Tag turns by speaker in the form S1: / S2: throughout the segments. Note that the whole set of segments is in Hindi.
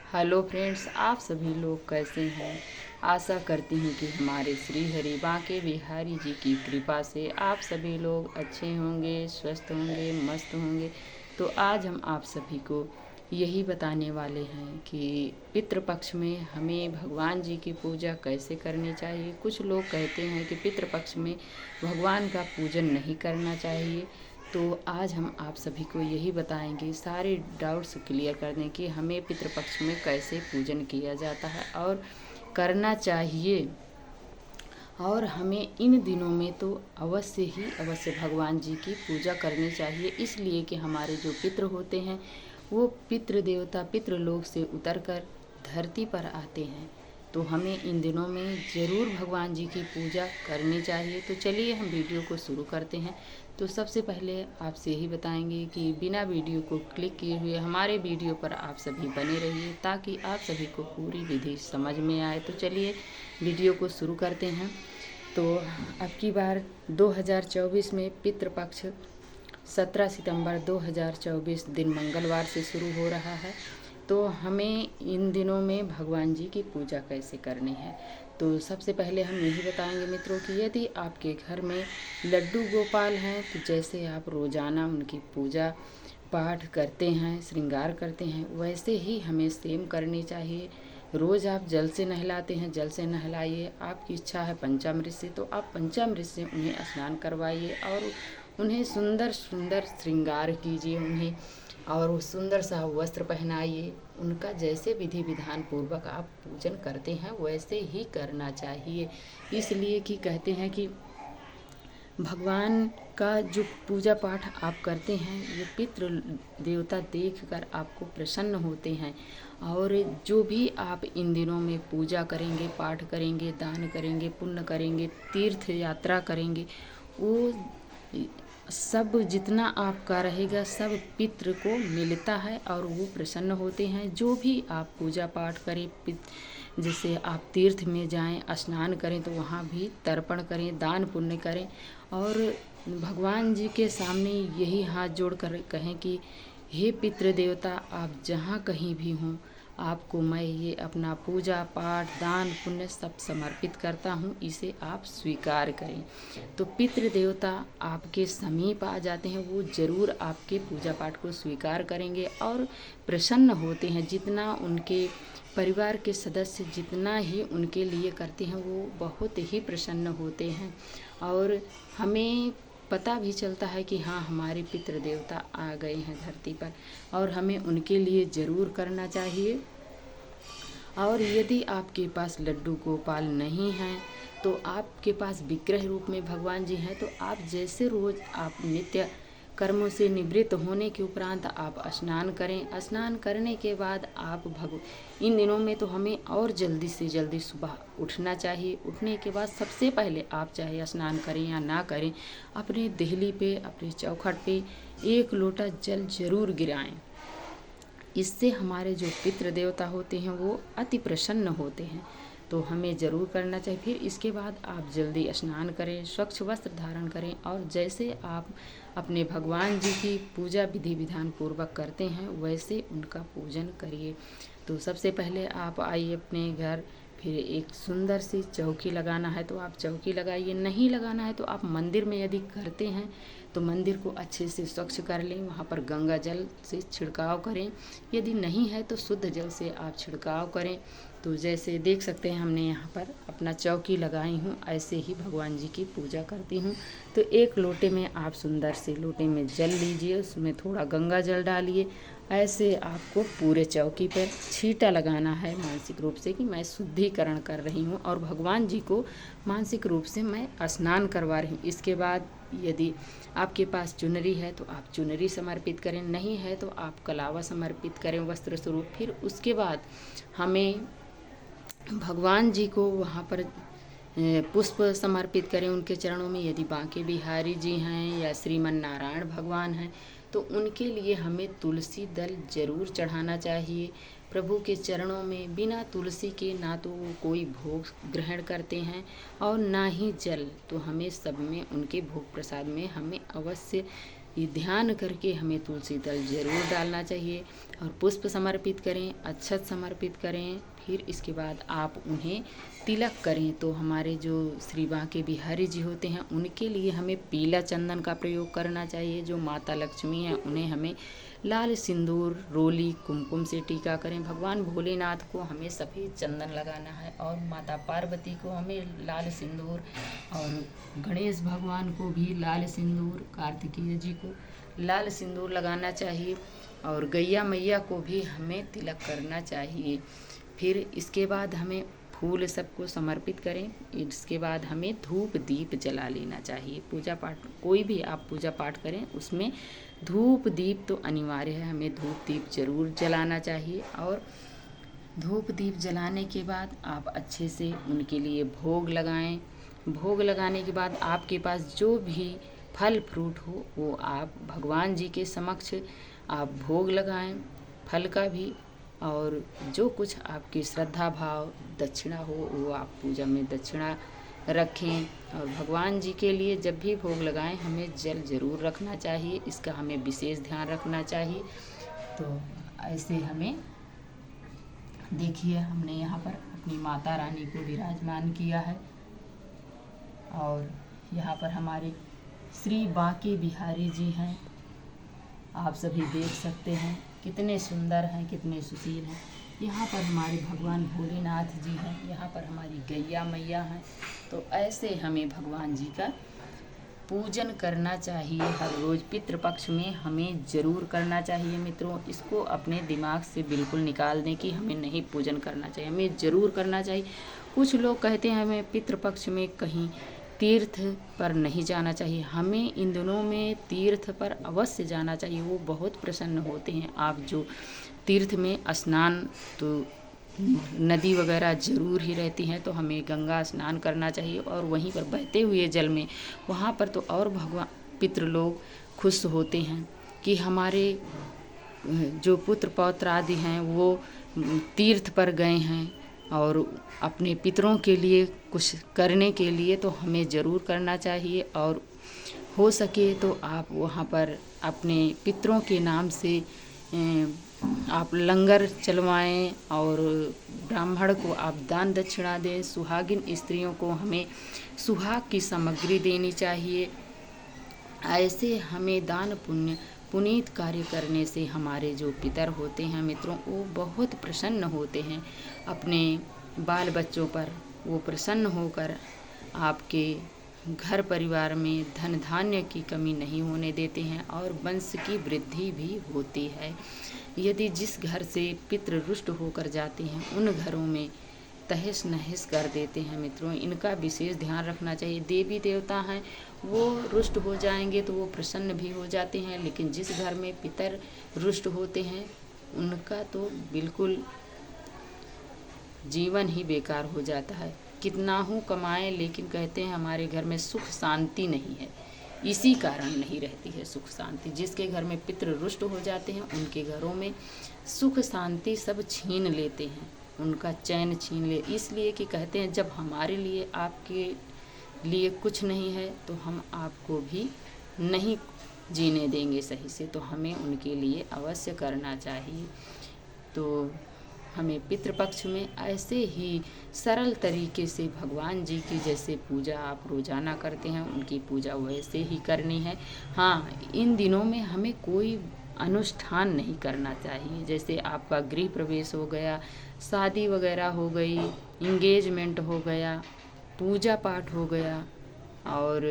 S1: हेलो फ्रेंड्स, आप सभी लोग कैसे हैं। आशा करती हूँ कि हमारे श्री हरि बांके बिहारी जी की कृपा से आप सभी लोग अच्छे होंगे, स्वस्थ होंगे, मस्त होंगे। तो आज हम आप सभी को यही बताने वाले हैं कि पितृपक्ष में हमें भगवान जी की पूजा कैसे करनी चाहिए। कुछ लोग कहते हैं कि पितृपक्ष में भगवान का पूजन नहीं करना चाहिए। तो आज हम आप सभी को यही बताएंगे, सारे डाउट्स क्लियर कर दें कि हमें पितृपक्ष में कैसे पूजन किया जाता है और करना चाहिए। और हमें इन दिनों में तो अवश्य भगवान जी की पूजा करनी चाहिए, इसलिए कि हमारे जो पितृ होते हैं वो पितृ देवता पितृलोक से उतरकर धरती पर आते हैं। तो हमें इन दिनों में ज़रूर भगवान जी की पूजा करनी चाहिए। तो चलिए हम वीडियो को शुरू करते हैं। तो सबसे पहले आपसे यही बताएंगे कि बिना वीडियो को क्लिक किए हुए हमारे वीडियो पर आप सभी बने रहिए, ताकि आप सभी को पूरी विधि समझ में आए। तो चलिए वीडियो को शुरू करते हैं। तो अब की बार 2024 में पितृपक्ष 17 सितंबर 2024 दिन मंगलवार से शुरू हो रहा है। तो हमें इन दिनों में भगवान जी की पूजा कैसे करनी है। तो सबसे पहले हम यही बताएंगे मित्रों कि यदि आपके घर में लड्डू गोपाल हैं तो जैसे आप रोज़ाना उनकी पूजा पाठ करते हैं, श्रृंगार करते हैं, वैसे ही हमें सेम करनी चाहिए। रोज़ आप जल से नहलाते हैं, जल से नहलाइए। आपकी इच्छा है पंचामृत से, तो आप पंचामृत से उन्हें स्नान करवाइए और उन्हें सुंदर सुंदर श्रृंगार कीजिए उन्हें, और वो सुंदर सा वस्त्र पहनाइए। उनका जैसे विधि विधान पूर्वक आप पूजन करते हैं वैसे ही करना चाहिए। इसलिए कि कहते हैं कि भगवान का जो पूजा पाठ आप करते हैं ये पितृ देवता देखकर आपको प्रसन्न होते हैं। और जो भी आप इन दिनों में पूजा करेंगे, पाठ करेंगे, दान करेंगे, पुण्य करेंगे, तीर्थ यात्रा करेंगे, वो सब जितना आपका रहेगा सब पितृ को मिलता है और वो प्रसन्न होते हैं। जो भी आप पूजा पाठ करें, जैसे आप तीर्थ में जाएं, स्नान करें तो वहाँ भी तर्पण करें, दान पुण्य करें और भगवान जी के सामने यही हाथ जोड़ कर कहें कि हे पितृ देवता, आप जहाँ कहीं भी हों, आपको मैं ये अपना पूजा पाठ दान पुण्य सब समर्पित करता हूँ, इसे आप स्वीकार करें। तो पितृ देवता आपके समीप आ जाते हैं, वो ज़रूर आपके पूजा पाठ को स्वीकार करेंगे और प्रसन्न होते हैं। जितना उनके परिवार के सदस्य जितना ही उनके लिए करते हैं वो बहुत ही प्रसन्न होते हैं। और हमें पता भी चलता है कि हाँ, हमारे पितृ देवता आ गए हैं धरती पर और हमें उनके लिए ज़रूर करना चाहिए। और यदि आपके पास लड्डू गोपाल नहीं हैं तो आपके पास विग्रह रूप में भगवान जी हैं, तो आप जैसे रोज़ आप नित्य कर्मों से निवृत्त होने के उपरांत आप स्नान करें। स्नान करने के बाद आप इन दिनों में तो हमें और जल्दी से जल्दी सुबह उठना चाहिए। उठने के बाद सबसे पहले आप चाहे स्नान करें या ना करें, अपने देहली पे, अपने चौखट पे 1 लोटा जल जरूर गिराएं। इससे हमारे जो पितृ देवता होते हैं वो अति प्रसन्न होते हैं। तो हमें ज़रूर करना चाहिए। फिर इसके बाद आप जल्दी स्नान करें, स्वच्छ वस्त्र धारण करें और जैसे आप अपने भगवान जी की पूजा विधि विधान पूर्वक करते हैं वैसे उनका पूजन करिए। तो सबसे पहले आप आइए अपने घर, फिर एक सुंदर सी चौकी लगाना है तो आप चौकी लगाइए, नहीं लगाना है तो आप मंदिर में यदि करते हैं तो मंदिर को अच्छे से स्वच्छ कर लें, वहाँ पर गंगा जल से छिड़काव करें। यदि नहीं है तो शुद्ध जल से आप छिड़काव करें। तो जैसे देख सकते हैं हमने यहाँ पर अपना चौकी लगाई हूँ, ऐसे ही भगवान जी की पूजा करती हूँ। तो 1 लोटे में आप सुंदर से लोटे में जल लीजिए, उसमें थोड़ा गंगा जल डालिए। ऐसे आपको पूरे चौकी पर छींटा लगाना है मानसिक रूप से कि मैं शुद्धिकरण कर रही हूँ और भगवान जी को मानसिक रूप से मैं स्नान करवा रही हूँ। इसके बाद यदि आपके पास चुनरी है तो आप चुनरी समर्पित करें, नहीं है तो आप कलावा समर्पित करें वस्त्र स्वरूप। फिर उसके बाद हमें भगवान जी को वहाँ पर पुष्प समर्पित करें उनके चरणों में। यदि बांके बिहारी जी हैं या श्रीमन नारायण भगवान हैं तो उनके लिए हमें तुलसी दल जरूर चढ़ाना चाहिए प्रभु के चरणों में। बिना तुलसी के ना तो वो कोई भोग ग्रहण करते हैं और ना ही जल। तो हमें सब में उनके भोग प्रसाद में हमें अवश्य ये ध्यान करके हमें तुलसी दल जरूर डालना चाहिए और पुष्प समर्पित करें, अक्षत समर्पित करें। फिर इसके बाद आप उन्हें तिलक करें। तो हमारे जो श्री बांके बिहारी जी होते हैं उनके लिए हमें पीला चंदन का प्रयोग करना चाहिए। जो माता लक्ष्मी हैं उन्हें हमें लाल सिंदूर, रोली, कुमकुम से टीका करें। भगवान भोलेनाथ को हमें सफ़ेद चंदन लगाना है और माता पार्वती को हमें लाल सिंदूर, और गणेश भगवान को भी लाल सिंदूर, कार्तिकेय जी को लाल सिंदूर लगाना चाहिए और गैया मैया को भी हमें तिलक करना चाहिए। फिर इसके बाद हमें फूल सबको समर्पित करें। इसके बाद हमें धूप दीप जला लेना चाहिए। पूजा पाठ कोई भी आप पूजा पाठ करें उसमें धूप दीप तो अनिवार्य है, हमें धूप दीप जरूर जलाना चाहिए। और धूप दीप जलाने के बाद आप अच्छे से उनके लिए भोग लगाएं। भोग लगाने के बाद आपके पास जो भी फल फ्रूट हो वो आप भगवान जी के समक्ष आप भोग लगाएं, फल का भी। और जो कुछ आपकी श्रद्धा भाव दक्षिणा हो वो आप पूजा में दक्षिणा रखें। और भगवान जी के लिए जब भी भोग लगाएं हमें जल जरूर रखना चाहिए, इसका हमें विशेष ध्यान रखना चाहिए। तो ऐसे हमें देखिए हमने यहाँ पर अपनी माता रानी को विराजमान किया है और यहाँ पर हमारे श्री बांके बिहारी जी हैं। आप सभी देख सकते हैं कितने सुंदर हैं, कितने सुशील हैं। यहाँ पर हमारे भगवान भोलेनाथ जी हैं, यहाँ पर हमारी गैया मैया हैं। तो ऐसे हमें भगवान जी का पूजन करना चाहिए हर रोज़। पितृपक्ष में हमें ज़रूर करना चाहिए मित्रों। इसको अपने दिमाग से बिल्कुल निकाल दें कि हमें नहीं पूजन करना चाहिए, हमें ज़रूर करना चाहिए। कुछ लोग कहते हैं हमें पितृपक्ष में कहीं तीर्थ पर नहीं जाना चाहिए। हमें इन दिनों में तीर्थ पर अवश्य जाना चाहिए, वो बहुत प्रसन्न होते हैं। आप जो तीर्थ में स्नान तो नदी वगैरह ज़रूर ही रहती हैं, तो हमें गंगा स्नान करना चाहिए और वहीं पर बहते हुए जल में वहाँ पर तो और भगवान पितृ लोग खुश होते हैं कि हमारे जो पुत्र पौत्र आदि हैं वो तीर्थ पर गए हैं और अपने पितरों के लिए कुछ करने के लिए, तो हमें ज़रूर करना चाहिए। और हो सके तो आप वहाँ पर अपने पितरों के नाम से आप लंगर चलवाएं और ब्राह्मण को आप दान दक्षिणा दें। सुहागिन स्त्रियों को हमें सुहाग की सामग्री देनी चाहिए। ऐसे हमें दान पुण्य पुनीत कार्य करने से हमारे जो पितर होते हैं मित्रों वो बहुत प्रसन्न होते हैं अपने बाल बच्चों पर। वो प्रसन्न होकर आपके घर परिवार में धन धान्य की कमी नहीं होने देते हैं और वंश की वृद्धि भी होती है। यदि जिस घर से पितृ रुष्ट होकर जाते हैं उन घरों में तहस नहस कर देते हैं मित्रों। इनका विशेष ध्यान रखना चाहिए। देवी देवता हैं वो रुष्ट हो जाएंगे तो वो प्रसन्न भी हो जाते हैं, लेकिन जिस घर में पितर रुष्ट होते हैं उनका तो बिल्कुल जीवन ही बेकार हो जाता है। कितना हूँ कमाएं लेकिन कहते हैं हमारे घर में सुख शांति नहीं है। इसी कारण नहीं रहती है सुख शांति। जिसके घर में पितृ रुष्ट हो जाते हैं उनके घरों में सुख शांति सब छीन लेते हैं, उनका चैन छीन ले। इसलिए कि कहते हैं जब हमारे लिए आपके लिए कुछ नहीं है तो हम आपको भी नहीं जीने देंगे सही से। तो हमें उनके लिए अवश्य करना चाहिए। तो हमें पितृपक्ष में ऐसे ही सरल तरीके से भगवान जी की जैसे पूजा आप रोज़ाना करते हैं उनकी पूजा वैसे ही करनी है। हाँ, इन दिनों में हमें कोई अनुष्ठान नहीं करना चाहिए। जैसे आपका गृह प्रवेश हो गया, शादी वगैरह हो गई, इंगेजमेंट हो गया, पूजा पाठ हो गया और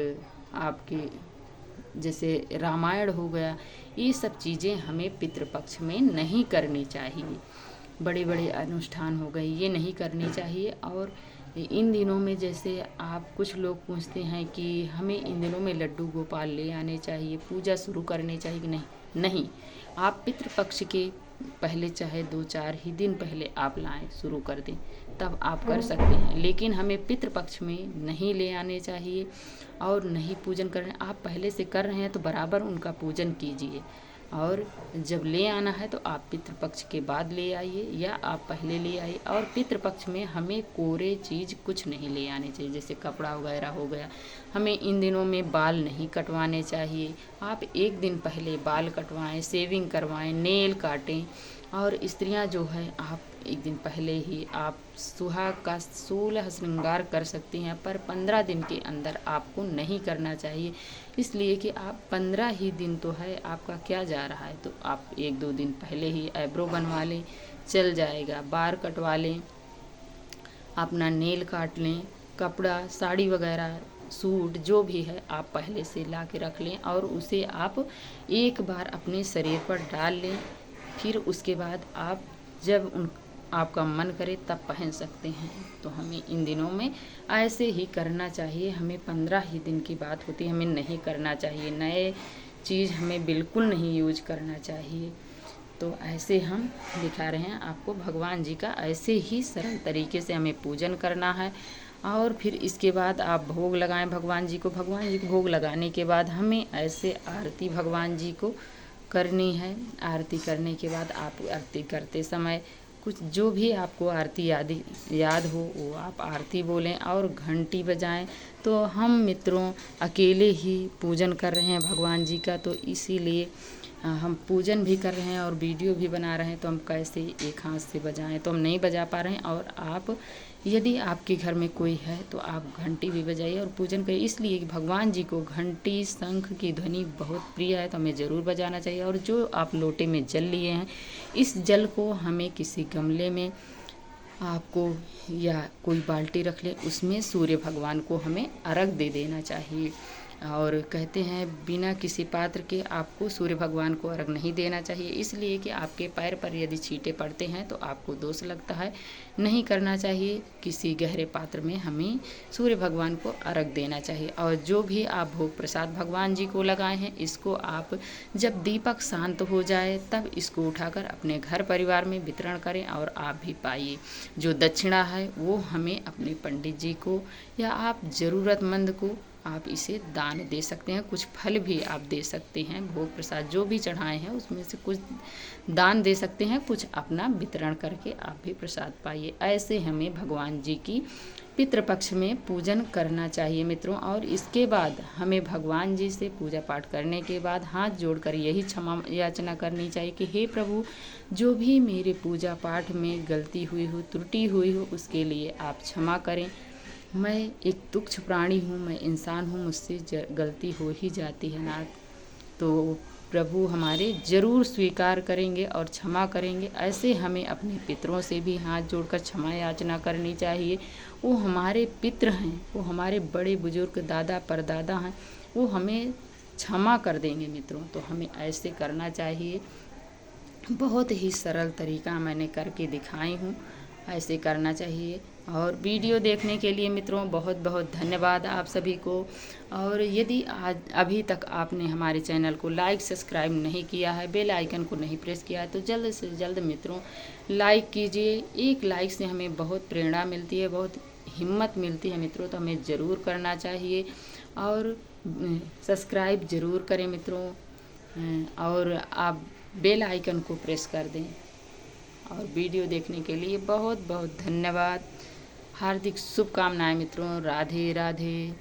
S1: आपके जैसे रामायण हो गया, ये सब चीज़ें हमें पितृपक्ष में नहीं करनी चाहिए। बड़े बड़े अनुष्ठान हो गए ये नहीं करनी चाहिए। और इन दिनों में जैसे आप कुछ लोग पूछते हैं कि हमें इन दिनों में लड्डू गोपाल ले आने चाहिए, पूजा शुरू करनी चाहिए कि नहीं, आप पितृपक्ष के पहले चाहे 2-4 ही दिन पहले आप लाएं, शुरू कर दें, तब आप कर सकते हैं। लेकिन हमें पितृपक्ष में नहीं ले आने चाहिए और नहीं पूजन करना। आप पहले से कर रहे हैं तो बराबर उनका पूजन कीजिए और जब ले आना है तो आप पितृपक्ष के बाद ले आइए या आप पहले ले आइए। और पितृपक्ष में हमें कोरे चीज़ कुछ नहीं ले आने चाहिए, जैसे कपड़ा वगैरह हो गया। हमें इन दिनों में बाल नहीं कटवाने चाहिए। आप एक दिन पहले बाल कटवाएं, शेविंग करवाएं, नेल काटें। और स्त्रियां जो है आप एक दिन पहले ही आप सुहाग का 16 श्रृंगार कर सकती हैं, पर 15 दिन के अंदर आपको नहीं करना चाहिए। इसलिए कि आप 15 ही दिन तो है, आपका क्या जा रहा है। तो आप 1-2 दिन पहले ही आईब्रो बनवा लें, चल जाएगा। बाल कटवा लें, अपना नेल काट लें, कपड़ा साड़ी वगैरह सूट जो भी है आप पहले से ला के रख लें और उसे आप एक बार अपने शरीर पर डाल लें। फिर उसके बाद आप जब आपका मन करे तब पहन सकते हैं। तो हमें इन दिनों में ऐसे ही करना चाहिए। हमें 15 ही दिन की बात होती है, हमें नहीं करना चाहिए। नए चीज़ हमें बिल्कुल नहीं यूज करना चाहिए। तो ऐसे हम दिखा रहे हैं आपको भगवान जी का, ऐसे ही सरल तरीके से हमें पूजन करना है। और फिर इसके बाद आप भोग लगाएं भगवान जी को। भगवान जी को भोग लगाने के बाद हमें ऐसे आरती भगवान जी को करनी है। आरती करने के बाद आप आरती करते समय कुछ जो भी आपको आरती याद हो वो आप आरती बोलें और घंटी बजाएं। तो हम मित्रों अकेले ही पूजन कर रहे हैं भगवान जी का, तो इसीलिए हम पूजन भी कर रहे हैं और वीडियो भी बना रहे हैं। तो हम कैसे एक हाथ से बजाएं, तो हम नहीं बजा पा रहे हैं। और आप यदि आपके घर में कोई है तो आप घंटी भी बजाइए और पूजन करिए। इसलिए कि भगवान जी को घंटी शंख की ध्वनि बहुत प्रिय है, तो हमें ज़रूर बजाना चाहिए। और जो आप लोटे में जल लिए हैं, इस जल को हमें किसी गमले में आपको या कोई बाल्टी रख ले, उसमें सूर्य भगवान को हमें अर्घ दे देना चाहिए। और कहते हैं बिना किसी पात्र के आपको सूर्य भगवान को अर्घ नहीं देना चाहिए, इसलिए कि आपके पैर पर यदि छींटे पड़ते हैं तो आपको दोष लगता है, नहीं करना चाहिए। किसी गहरे पात्र में हमें सूर्य भगवान को अर्घ देना चाहिए। और जो भी आप भोग प्रसाद भगवान जी को लगाए हैं, इसको आप जब दीपक शांत हो जाए तब इसको उठाकर अपने घर परिवार में वितरण करें और आप भी पाइए। जो दक्षिणा है वो हमें अपने पंडित जी को या आप ज़रूरतमंद को आप इसे दान दे सकते हैं। कुछ फल भी आप दे सकते हैं। भोग प्रसाद जो भी चढ़ाए हैं उसमें से कुछ दान दे सकते हैं, कुछ अपना वितरण करके आप भी प्रसाद पाइए। ऐसे हमें भगवान जी की पितृपक्ष में पूजन करना चाहिए मित्रों। और इसके बाद हमें भगवान जी से पूजा पाठ करने के बाद हाथ जोड़कर यही क्षमा याचना करनी चाहिए कि हे प्रभु, जो भी मेरे पूजा पाठ में गलती हुई हो, त्रुटि हुई हो, उसके लिए आप क्षमा करें। मैं एक तुच्छ प्राणी हूँ, मैं इंसान हूँ, मुझसे गलती हो ही जाती है ना। तो प्रभु हमारे ज़रूर स्वीकार करेंगे और क्षमा करेंगे। ऐसे हमें अपने पितरों से भी हाथ जोड़कर क्षमा याचना करनी चाहिए। वो हमारे पितर हैं, वो हमारे बड़े बुजुर्ग दादा परदादा हैं, वो हमें क्षमा कर देंगे मित्रों। तो हमें ऐसे करना चाहिए। बहुत ही सरल तरीका मैंने करके दिखाई हूँ, ऐसे करना चाहिए। और वीडियो देखने के लिए मित्रों बहुत बहुत धन्यवाद आप सभी को। और यदि आज अभी तक आपने हमारे चैनल को लाइक सब्सक्राइब नहीं किया है, बेल आइकन को नहीं प्रेस किया है, तो जल्द से जल्द मित्रों लाइक कीजिए। एक लाइक से हमें बहुत प्रेरणा मिलती है, बहुत हिम्मत मिलती है मित्रों, तो हमें ज़रूर करना चाहिए। और सब्सक्राइब ज़रूर करें मित्रों, और आप बेल आइकन को प्रेस कर दें। और वीडियो देखने के लिए बहुत बहुत धन्यवाद। हार्दिक शुभकामनाएं मित्रों। राधे राधे।